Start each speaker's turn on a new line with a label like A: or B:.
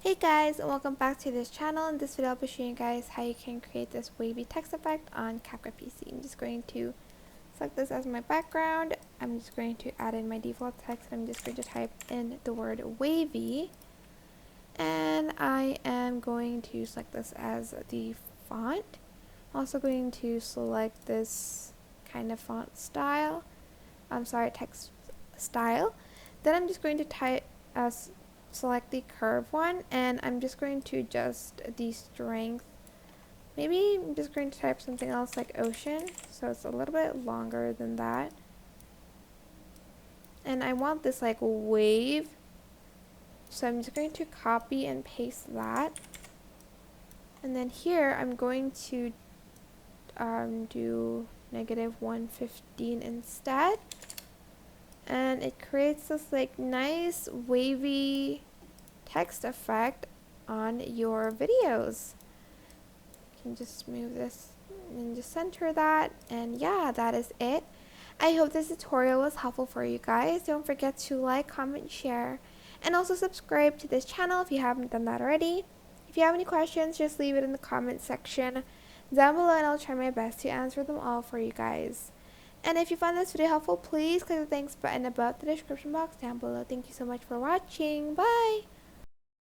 A: Hey guys, and welcome back to this channel. In this video I'll be showing you guys how you can create this wavy text effect on CapCut PC. I'm just going to select this as my background. I'm just going to add in my default text and I'm just going to type in the word wavy. And I am going to select this as the font. I'm also going to select this kind of font style. Text style. Then I'm just going to select the curve one, and I'm just going to adjust the strength. Maybe I'm just going to type something else like ocean, so it's a little bit longer than that. And I want this like wave, so I'm just going to copy and paste that. And then here I'm going to do -115 instead. And it creates this like nice wavy text effect on your videos. You can just move this and just center that, and yeah, that is it. I hope this tutorial was helpful for you guys. Don't forget to like, comment, share, and also subscribe to this channel if you haven't done that already. If you have any questions, just leave it in the comment section down below and I'll try my best to answer them all for you guys. And if you found this video helpful, please click the thanks button above the description box down below. Thank you so much for watching. Bye!